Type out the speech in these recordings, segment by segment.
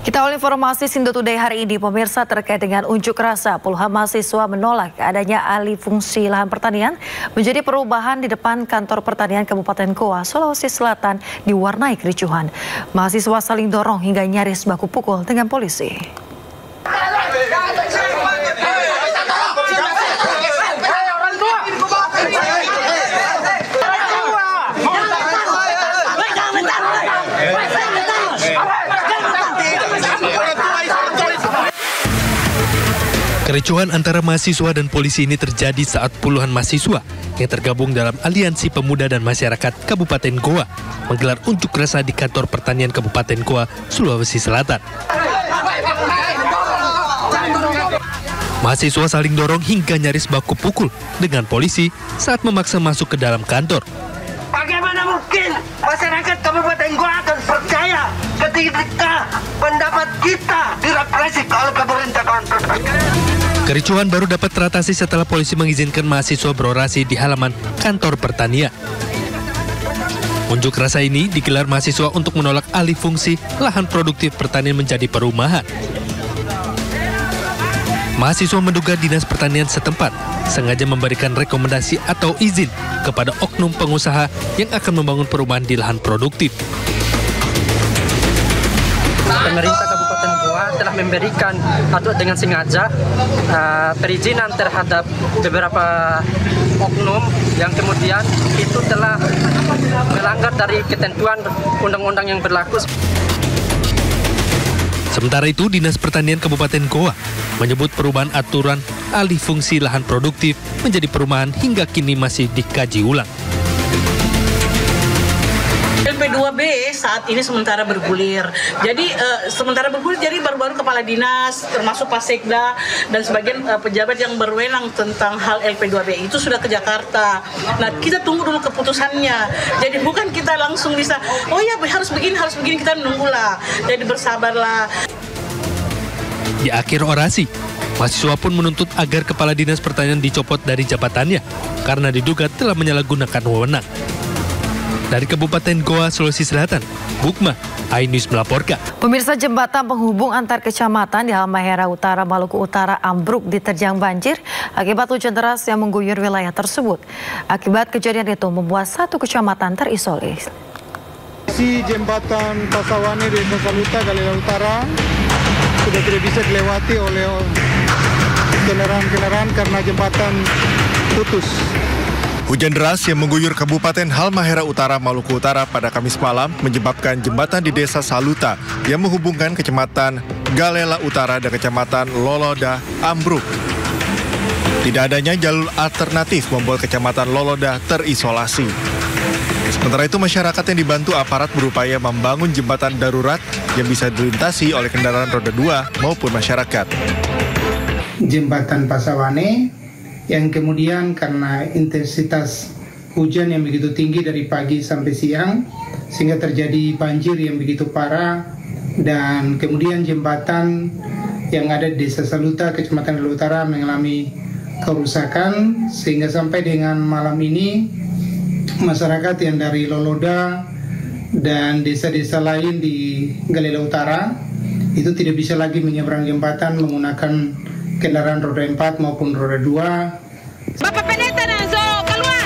Kita awal informasi Sindo Today hari ini, pemirsa, terkait dengan unjuk rasa. Puluhan mahasiswa menolak adanya alih fungsi lahan pertanian menjadi perubahan di depan kantor pertanian Kabupaten Goa, Sulawesi Selatan diwarnai kericuhan. Mahasiswa saling dorong hingga nyaris baku pukul dengan polisi. Kericuhan antara mahasiswa dan polisi ini terjadi saat puluhan mahasiswa yang tergabung dalam Aliansi Pemuda dan Masyarakat Kabupaten Goa menggelar unjuk rasa di kantor pertanian Kabupaten Goa, Sulawesi Selatan. Mahasiswa saling dorong hingga nyaris baku pukul dengan polisi saat memaksa masuk ke dalam kantor. Bagaimana mungkin masyarakat Kabupaten Goa akan percaya ketika pendapat kita direpresi oleh pemerintah? Kericuhan baru dapat teratasi setelah polisi mengizinkan mahasiswa berorasi di halaman kantor pertanian. Unjuk rasa ini digelar mahasiswa untuk menolak alih fungsi lahan produktif pertanian menjadi perumahan. Mahasiswa menduga Dinas Pertanian setempat sengaja memberikan rekomendasi atau izin kepada oknum pengusaha yang akan membangun perumahan di lahan produktif. Pemerintah Kabupaten Goa telah memberikan atau dengan sengaja perizinan terhadap beberapa oknum yang kemudian itu telah melanggar dari ketentuan undang-undang yang berlaku. Sementara itu, Dinas Pertanian Kabupaten Goa menyebut perubahan aturan alih fungsi lahan produktif menjadi perumahan hingga kini masih dikaji ulang. LP2B saat ini sementara bergulir. Jadi jadi baru-baru kepala dinas termasuk Pak Sekda dan sebagian pejabat yang berwenang tentang hal LP2B itu sudah ke Jakarta. Nah, kita tunggu dulu keputusannya. Jadi bukan kita langsung bisa, oh ya harus begini, kita menunggulah. Jadi bersabarlah. Di akhir orasi, mahasiswa pun menuntut agar kepala dinas pertanian dicopot dari jabatannya karena diduga telah menyalahgunakan wewenang. Dari Kabupaten Goa, Sulawesi Selatan, Bukma, iNews melaporkan. Pemirsa, jembatan penghubung antar kecamatan di Halmahera Utara, Maluku Utara ambruk diterjang banjir akibat hujan deras yang mengguyur wilayah tersebut. Akibat kejadian itu membuat satu kecamatan terisolir. Si jembatan Pasawane di Desa Saluta, Galela Utara sudah tidak bisa dilewati oleh kendaraan-kendaraan karena jembatan putus. Hujan deras yang mengguyur Kabupaten Halmahera Utara, Maluku Utara pada Kamis malam menyebabkan jembatan di Desa Saluta yang menghubungkan Kecamatan Galela Utara dan Kecamatan Loloda ambruk. Tidak adanya jalur alternatif membuat Kecamatan Loloda terisolasi. Sementara itu, masyarakat yang dibantu aparat berupaya membangun jembatan darurat yang bisa dilintasi oleh kendaraan roda 2 maupun masyarakat. Jembatan Pasawane yang kemudian karena intensitas hujan yang begitu tinggi dari pagi sampai siang sehingga terjadi banjir yang begitu parah, dan kemudian jembatan yang ada di Desa Saluta, Kecamatan Galela Utara mengalami kerusakan sehingga sampai dengan malam ini masyarakat yang dari Loloda dan desa-desa lain di Galela Utara itu tidak bisa lagi menyeberang jembatan menggunakan kendaraan roda 4 maupun roda 2. Bapak Pendeta keluar.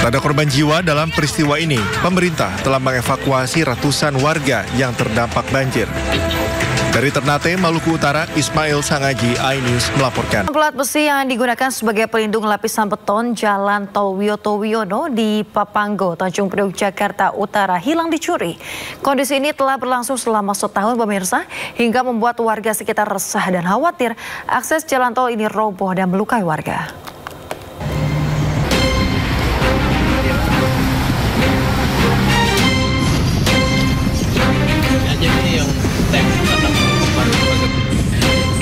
Tak ada korban jiwa dalam peristiwa ini. Pemerintah telah mengevakuasi ratusan warga yang terdampak banjir. Dari Ternate, Maluku Utara, Ismail Sangaji, iNews melaporkan. Pelat besi yang digunakan sebagai pelindung lapisan beton Jalan Tol Wiyoto Wiono di Papanggo, Tanjung Priok, Jakarta Utara hilang dicuri. Kondisi ini telah berlangsung selama setahun, pemirsa, hingga membuat warga sekitar resah dan khawatir akses jalan tol ini roboh dan melukai warga.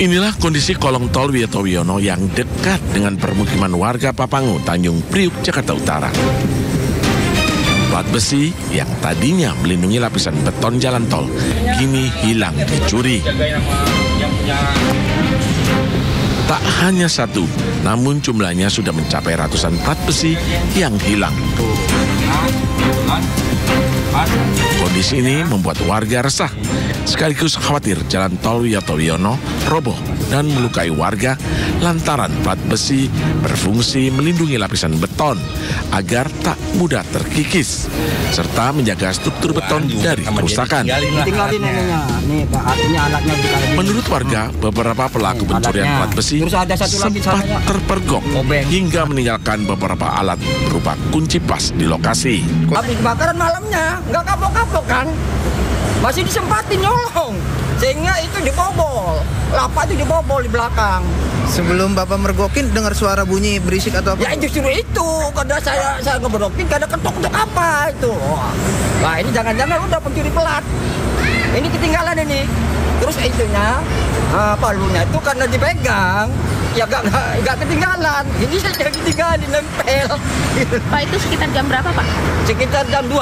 Inilah kondisi kolong tol Wiyoto Wiono yang dekat dengan permukiman warga Papanggo, Tanjung Priok, Jakarta Utara. Plat besi yang tadinya melindungi lapisan beton jalan tol kini hilang dicuri. Tak hanya satu, namun jumlahnya sudah mencapai ratusan plat besi yang hilang. Kondisi ini membuat warga resah, sekaligus khawatir jalan tol Wiyoto Wiono roboh dan melukai warga lantaran plat besi berfungsi melindungi lapisan beton agar tak mudah terkikis, serta menjaga struktur beton dari kerusakan. Menurut warga, beberapa pelaku pencurian plat besi sempat terpergok hingga meninggalkan beberapa alat berupa kunci pas di lokasi. Habis kebakaran malamnya, nggak kapok-kapok kan? Masih disempatin nyolong, sehingga itu dibobol. Lapak itu dibobol di belakang. Sebelum Bapak mergokin, dengar suara bunyi berisik atau apa? Ya justru itu, karena saya ngeberokin, karena ketok-ketok apa itu. Wah ini jangan-jangan udah pencuri pelat. Ini ketinggalan ini. Terus itunya, palunya itu karena dipegang, ya nggak ketinggalan. Ini saja ketinggalan, nempel. Pak, itu sekitar jam berapa, Pak? Sekitar jam 2.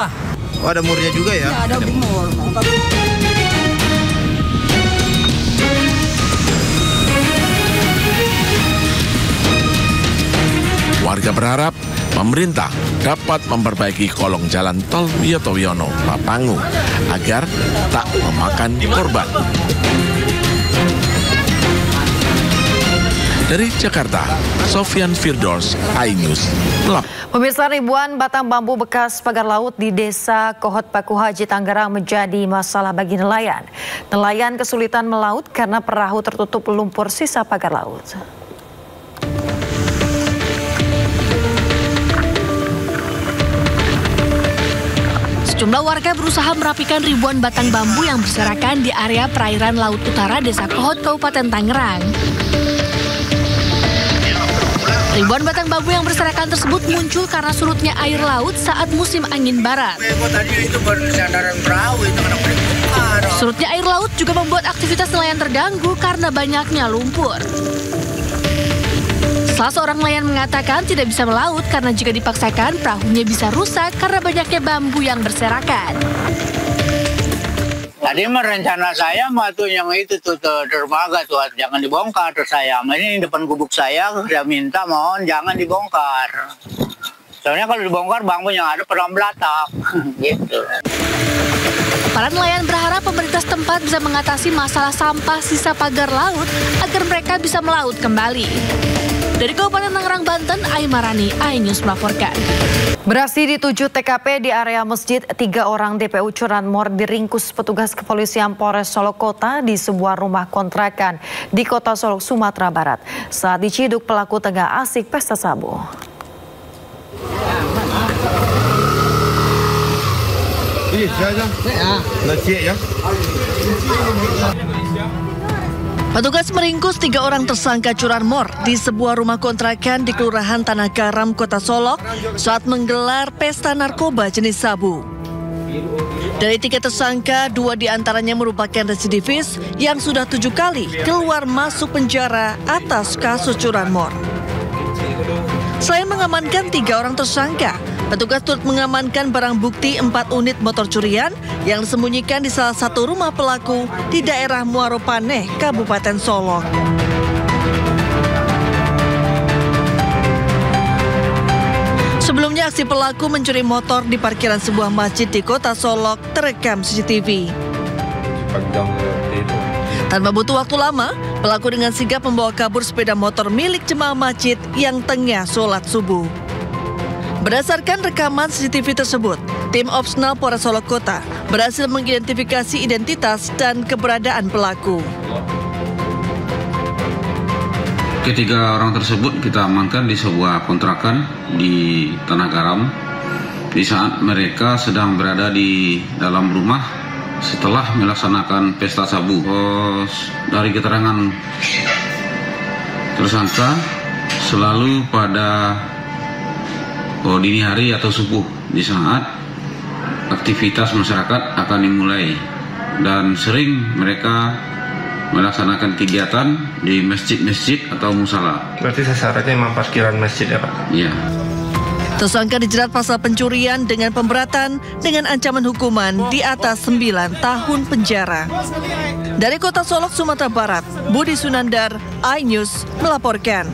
Oh, ada murnya juga ya? Ya, ada mur. Warga berharap pemerintah dapat memperbaiki kolong jalan tol Wiyoto Wiono Papangu agar tak memakan korban. Dari Jakarta, Sofyan Firdaus, iNews. Pemirsa, ribuan batang bambu bekas pagar laut di Desa Kohot Paku Haji, Tangerang menjadi masalah bagi nelayan. Nelayan kesulitan melaut karena perahu tertutup lumpur sisa pagar laut. Sejumlah warga berusaha merapikan ribuan batang bambu yang berserakan di area perairan Laut Utara Desa Kohot, Kabupaten Tangerang. Ribuan batang bambu yang berserakan tersebut muncul karena surutnya air laut saat musim angin barat. Surutnya air laut juga membuat aktivitas nelayan terganggu karena banyaknya lumpur. Salah seorang nelayan mengatakan tidak bisa melaut karena jika dipaksakan perahunya bisa rusak karena banyaknya bambu yang berserakan. Tadi rencana saya mah tuh yang itu tuh dermaga tuh jangan dibongkar, terus saya ini depan gubuk saya minta mohon jangan dibongkar. Soalnya kalau dibongkar bambu yang ada pernah belatak gitu. Para nelayan berharap pemerintah setempat bisa mengatasi masalah sampah sisa pagar laut agar mereka bisa melaut kembali. Dari Kabupaten Tangerang, Banten, Aimarani, iNews melaporkan. Beraksi di 7 TKP di area masjid, 3 orang DPU curanmor diringkus petugas kepolisian Polres Solok Kota di sebuah rumah kontrakan di Kota Solok, Sumatera Barat. Saat diciduk, pelaku tengah asik pesta sabu. Petugas meringkus 3 orang tersangka curanmor di sebuah rumah kontrakan di Kelurahan Tanah Garam, Kota Solok saat menggelar pesta narkoba jenis sabu. Dari 3 tersangka, 2 diantaranya merupakan residivis yang sudah 7 kali keluar masuk penjara atas kasus curanmor. Selain mengamankan 3 orang tersangka, petugas turut mengamankan barang bukti 4 unit motor curian yang disembunyikan di salah satu rumah pelaku di daerah Muaropaneh, Kabupaten Solok. Sebelumnya aksi pelaku mencuri motor di parkiran sebuah masjid di Kota Solok terekam CCTV. Tanpa butuh waktu lama, pelaku dengan sigap membawa kabur sepeda motor milik jemaah masjid yang tengah sholat subuh. Berdasarkan rekaman CCTV tersebut, tim Opsnal Polres Solok Kota berhasil mengidentifikasi identitas dan keberadaan pelaku. Ketiga orang tersebut kita amankan di sebuah kontrakan di Tanah Garam di saat mereka sedang berada di dalam rumah setelah melaksanakan pesta sabu. Dari keterangan tersangka selalu pada dini hari atau subuh di saat aktivitas masyarakat akan dimulai dan sering mereka melaksanakan kegiatan di masjid-masjid atau musala. Berarti sasarannya memang parkiran masjid ya Pak? Iya. Tersangka dijerat pasal pencurian dengan pemberatan dengan ancaman hukuman di atas 9 tahun penjara. Dari Kota Solok, Sumatera Barat, Budi Sunandar, iNews melaporkan.